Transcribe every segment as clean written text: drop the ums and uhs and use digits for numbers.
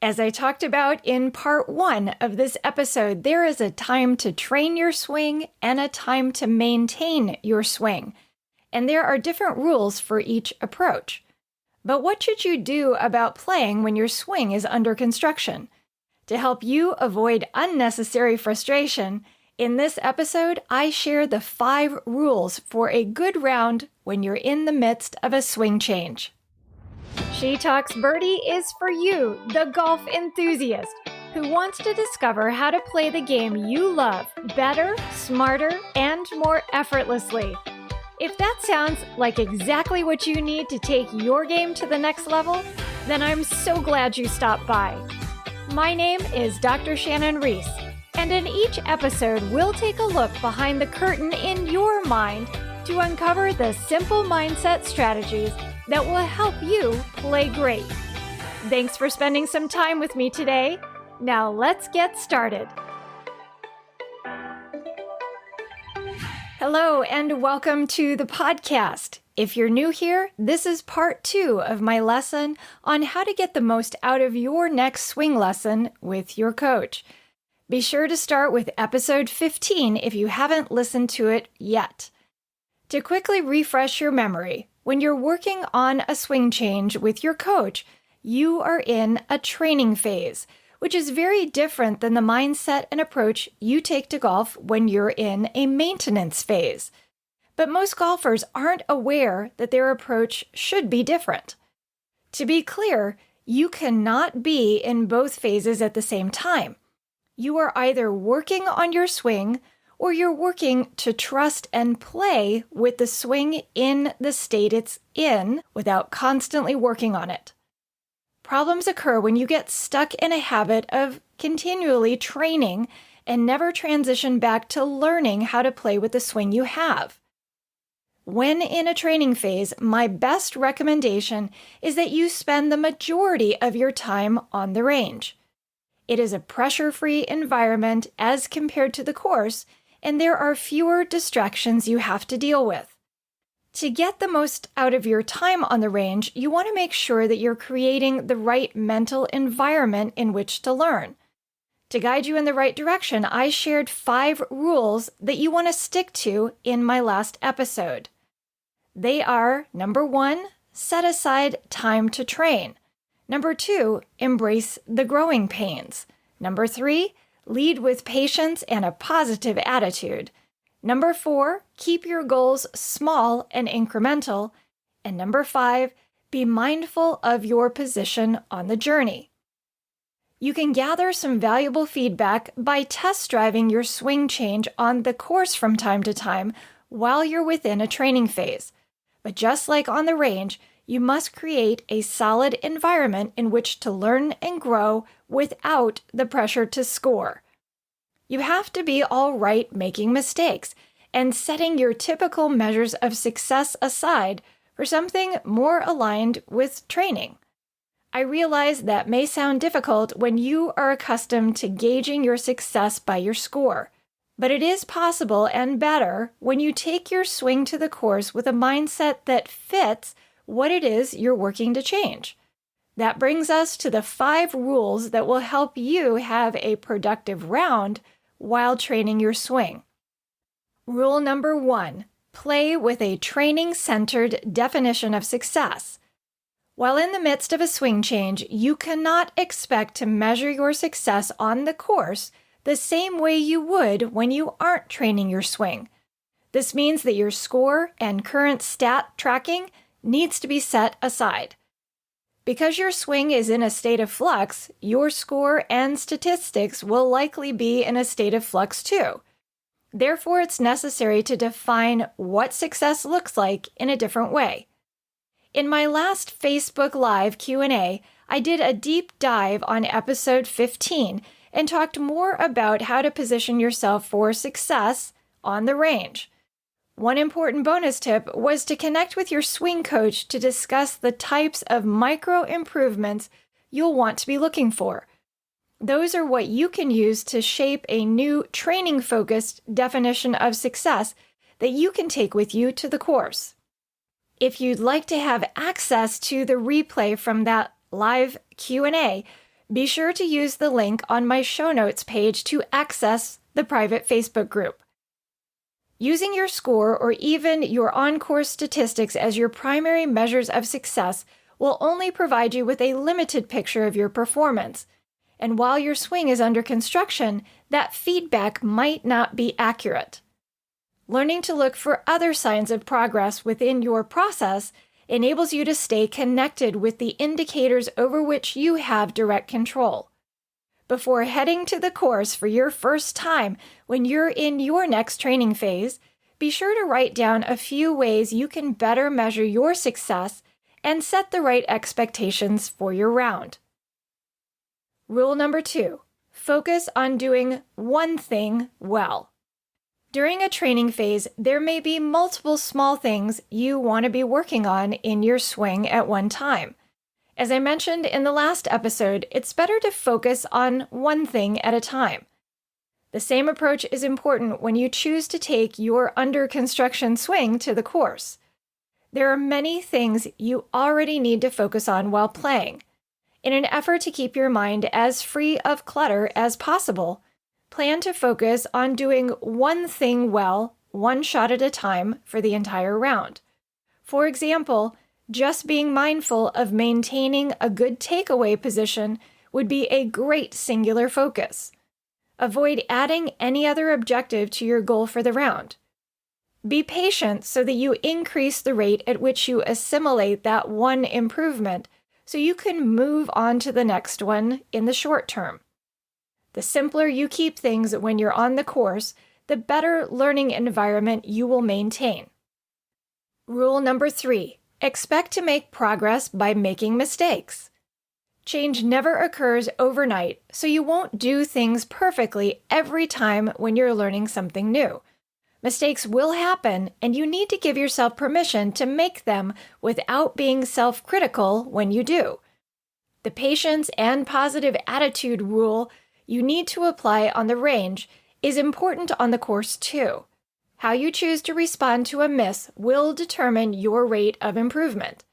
As I talked about in part 1 of this episode, there is a time to train your swing and a time to maintain your swing. And there are different rules for each approach. But what should you do about playing when your swing is under construction? To help you avoid unnecessary frustration, in this episode, I share the 5 rules for a good round when you're in the midst of a swing change. She Talks Birdie is for you, the golf enthusiast, who wants to discover how to play the game you love better, smarter, and more effortlessly. If that sounds like exactly what you need to take your game to the next level, then I'm so glad you stopped by. My name is Dr. Shannon Reese, and in each episode, we'll take a look behind the curtain in your mind to uncover the simple mindset strategies that will help you play great. Thanks for spending some time with me today. Now let's get started. Hello and welcome to the podcast. If you're new here, this is part 2 of my lesson on how to get the most out of your next swing lesson with your coach. Be sure to start with episode 15 if you haven't listened to it yet. To quickly refresh your memory, when you're working on a swing change with your coach, you are in a training phase, which is very different than the mindset and approach you take to golf when you're in a maintenance phase. But most golfers aren't aware that their approach should be different. To be clear, you cannot be in both phases at the same time. You are either working on your swing or you're working to trust and play with the swing in the state it's in without constantly working on it. Problems occur when you get stuck in a habit of continually training and never transition back to learning how to play with the swing you have. When in a training phase, my best recommendation is that you spend the majority of your time on the range. It is a pressure-free environment as compared to the course, and there are fewer distractions you have to deal with. To get the most out of your time on the range, you want to make sure that you're creating the right mental environment in which to learn. To guide you in the right direction, I shared 5 rules that you want to stick to in my last episode. They are, number 1, set aside time to train. Number 2, embrace the growing pains. Number 3, lead with patience and a positive attitude. Number 4, keep your goals small and incremental. And number 5, be mindful of your position on the journey. You can gather some valuable feedback by test driving your swing change on the course from time to time while you're within a training phase. But just like on the range, you must create a solid environment in which to learn and grow without the pressure to score. You have to be all right making mistakes and setting your typical measures of success aside for something more aligned with training. I realize that may sound difficult when you are accustomed to gauging your success by your score, but it is possible and better when you take your swing to the course with a mindset that fits what it is you're working to change. That brings us to the 5 rules that will help you have a productive round while training your swing. Rule number 1, play with a training-centered definition of success. While in the midst of a swing change, you cannot expect to measure your success on the course the same way you would when you aren't training your swing. This means that your score and current stat tracking needs to be set aside. Because your swing is in a state of flux, your score and statistics will likely be in a state of flux too. Therefore, it's necessary to define what success looks like in a different way. In my last Facebook Live Q&A, I did a deep dive on episode 15 and talked more about how to position yourself for success on the range. One important bonus tip was to connect with your swing coach to discuss the types of micro improvements you'll want to be looking for. Those are what you can use to shape a new training-focused definition of success that you can take with you to the course. If you'd like to have access to the replay from that live Q&A, Be sure to use the link on my show notes page to access the private Facebook group. Using your score or even your on-course statistics as your primary measures of success will only provide you with a limited picture of your performance. And while your swing is under construction, that feedback might not be accurate. Learning to look for other signs of progress within your process enables you to stay connected with the indicators over which you have direct control. Before heading to the course for your first time when you're in your next training phase, be sure to write down a few ways you can better measure your success and set the right expectations for your round. Rule number 2, focus on doing one thing well. During a training phase, there may be multiple small things you want to be working on in your swing at one time. As I mentioned in the last episode, it's better to focus on one thing at a time. The same approach is important when you choose to take your under-construction swing to the course. There are many things you already need to focus on while playing. In an effort to keep your mind as free of clutter as possible, plan to focus on doing one thing well, one shot at a time for the entire round. For example, just being mindful of maintaining a good takeaway position would be a great singular focus. Avoid adding any other objective to your goal for the round. Be patient so that you increase the rate at which you assimilate that one improvement so you can move on to the next one in the short term. The simpler you keep things when you're on the course, the better learning environment you will maintain. Rule number 3. Expect to make progress by making mistakes. Change never occurs overnight, so you won't do things perfectly every time when you're learning something new. Mistakes will happen, and you need to give yourself permission to make them without being self-critical when you do. The patience and positive attitude rule you need to apply on the range is important on the course too. How you choose to respond to a miss will determine your rate of improvement.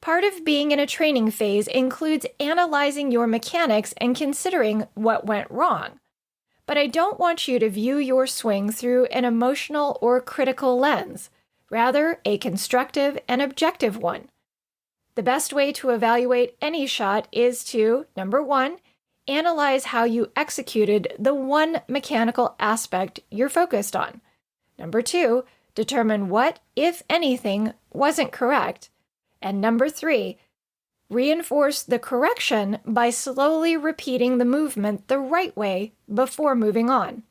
Part of being in a training phase includes analyzing your mechanics and considering what went wrong. But I don't want you to view your swing through an emotional or critical lens, rather a constructive and objective one. The best way to evaluate any shot is to, number 1, analyze how you executed the one mechanical aspect you're focused on. Number 2, determine what, if anything, wasn't correct. And number 3, reinforce the correction by slowly repeating the movement the right way before moving on.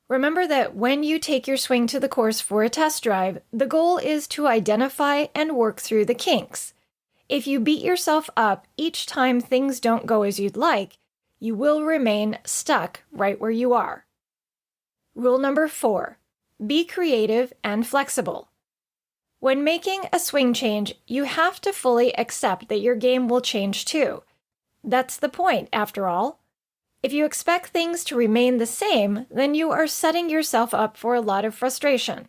Remember that when you take your swing to the course for a test drive, the goal is to identify and work through the kinks. If you beat yourself up each time things don't go as you'd like, you will remain stuck right where you are. Rule number 4. Be creative and flexible. When making a swing change, you have to fully accept that your game will change too. That's the point, after all. If you expect things to remain the same, then you are setting yourself up for a lot of frustration.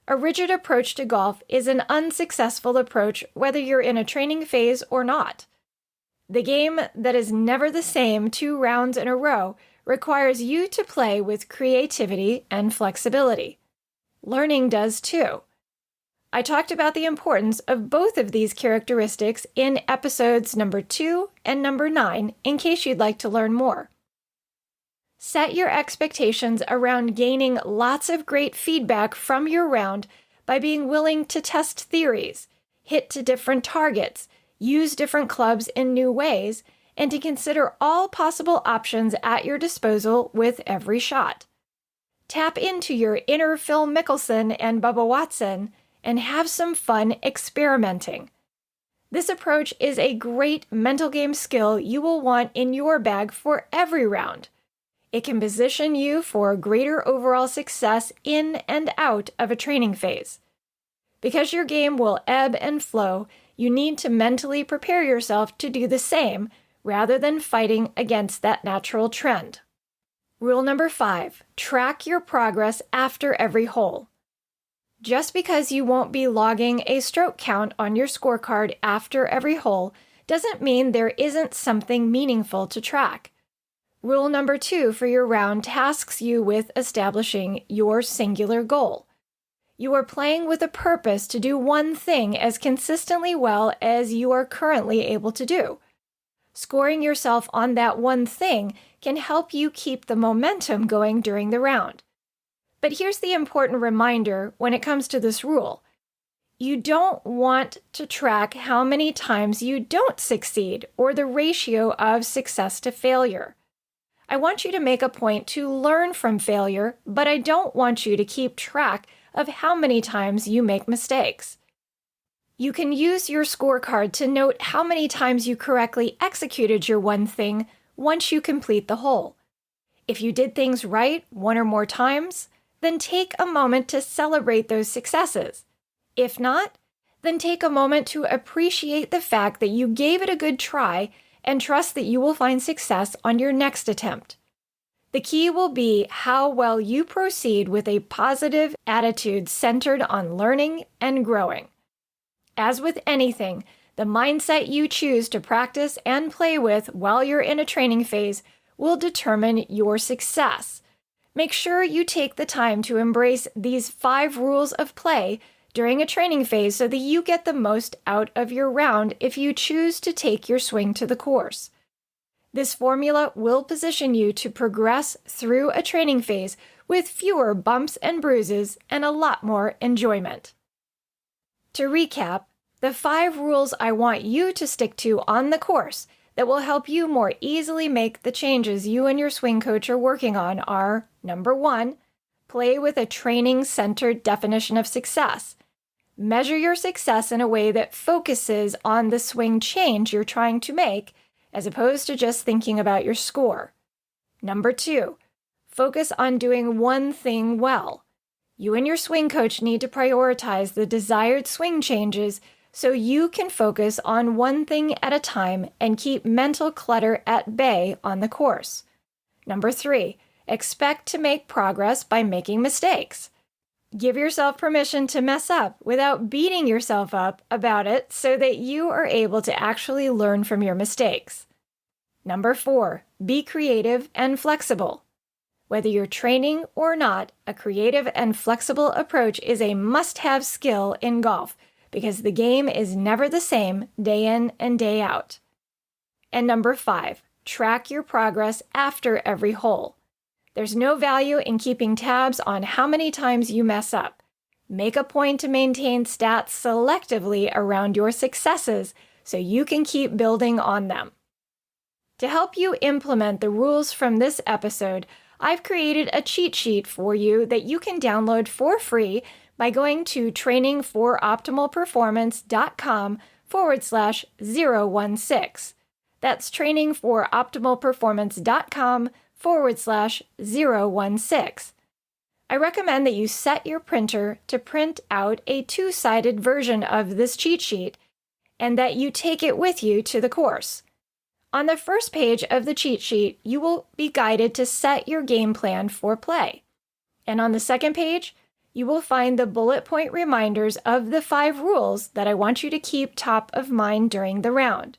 A rigid approach to golf is an unsuccessful approach whether you're in a training phase or not. The game that is never the same 2 rounds in a row requires you to play with creativity and flexibility. Learning does too. I talked about the importance of both of these characteristics in episodes number 2 and number 9 in case you'd like to learn more. Set your expectations around gaining lots of great feedback from your round by being willing to test theories, hit to different targets, use different clubs in new ways, and to consider all possible options at your disposal with every shot. Tap into your inner Phil Mickelson and Bubba Watson and have some fun experimenting. This approach is a great mental game skill you will want in your bag for every round. It can position you for greater overall success in and out of a training phase. Because your game will ebb and flow, you need to mentally prepare yourself to do the same rather than fighting against that natural trend. Rule number 5, track your progress after every hole. Just because you won't be logging a stroke count on your scorecard after every hole doesn't mean there isn't something meaningful to track. Rule number 2 for your round tasks you with establishing your singular goal. You are playing with a purpose to do one thing as consistently well as you are currently able to do. Scoring yourself on that one thing can help you keep the momentum going during the round. But here's the important reminder when it comes to this rule. You don't want to track how many times you don't succeed or the ratio of success to failure. I want you to make a point to learn from failure, but I don't want you to keep track of how many times you make mistakes. You can use your scorecard to note how many times you correctly executed your one thing once you complete the whole. If you did things right one or more times, then take a moment to celebrate those successes. If not, then take a moment to appreciate the fact that you gave it a good try and trust that you will find success on your next attempt. The key will be how well you proceed with a positive attitude centered on learning and growing. As with anything, the mindset you choose to practice and play with while you're in a training phase will determine your success. Make sure you take the time to embrace these 5 rules of play during a training phase so that you get the most out of your round if you choose to take your swing to the course. This formula will position you to progress through a training phase with fewer bumps and bruises and a lot more enjoyment. To recap, the 5 rules I want you to stick to on the course that will help you more easily make the changes you and your swing coach are working on are: number 1, play with a training-centered definition of success. Measure your success in a way that focuses on the swing change you're trying to make, as opposed to just thinking about your score. Number 2, focus on doing one thing well. You and your swing coach need to prioritize the desired swing changes so you can focus on one thing at a time and keep mental clutter at bay on the course. Number 3, expect to make progress by making mistakes. Give yourself permission to mess up without beating yourself up about it so that you are able to actually learn from your mistakes. Number 4, be creative and flexible. Whether you're training or not, a creative and flexible approach is a must-have skill in golf because the game is never the same day in and day out. And number 5, track your progress after every hole. There's no value in keeping tabs on how many times you mess up. Make a point to maintain stats selectively around your successes so you can keep building on them. To help you implement the rules from this episode, I've created a cheat sheet for you that you can download for free by going to trainingforoptimalperformance.com/016. That's trainingforoptimalperformance.com/016. I recommend that you set your printer to print out a 2-sided version of this cheat sheet and that you take it with you to the course. On the first page of the cheat sheet, you will be guided to set your game plan for play. And on the second page, you will find the bullet point reminders of the 5 rules that I want you to keep top of mind during the round.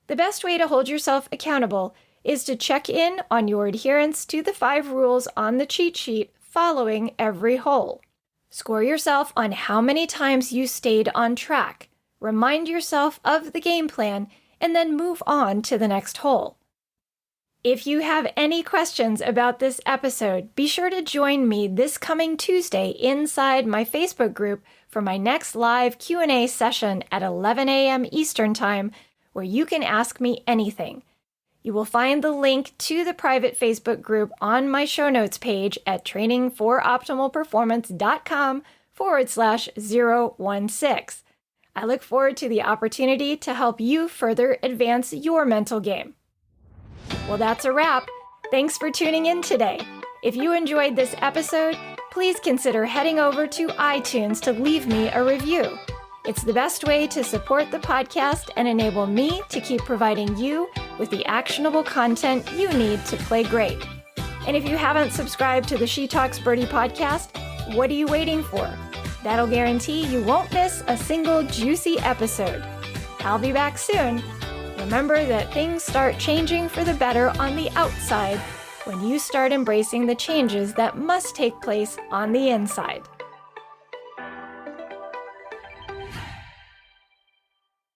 The best way to hold yourself accountable is to check in on your adherence to the 5 rules on the cheat sheet following every hole. Score yourself on how many times you stayed on track. Remind yourself of the game plan and then move on to the next hole. If you have any questions about this episode, be sure to join me this coming Tuesday inside my Facebook group for my next live Q&A session at 11 a.m. Eastern Time, where you can ask me anything. You will find the link to the private Facebook group on my show notes page at trainingforoptimalperformance.com/016. I look forward to the opportunity to help you further advance your mental game. Well, that's a wrap. Thanks for tuning in today. If you enjoyed this episode, please consider heading over to iTunes to leave me a review. It's the best way to support the podcast and enable me to keep providing you with the actionable content you need to play great. And if you haven't subscribed to the She Talks Birdie podcast, what are you waiting for? That'll guarantee you won't miss a single juicy episode. I'll be back soon. Remember that things start changing for the better on the outside when you start embracing the changes that must take place on the inside.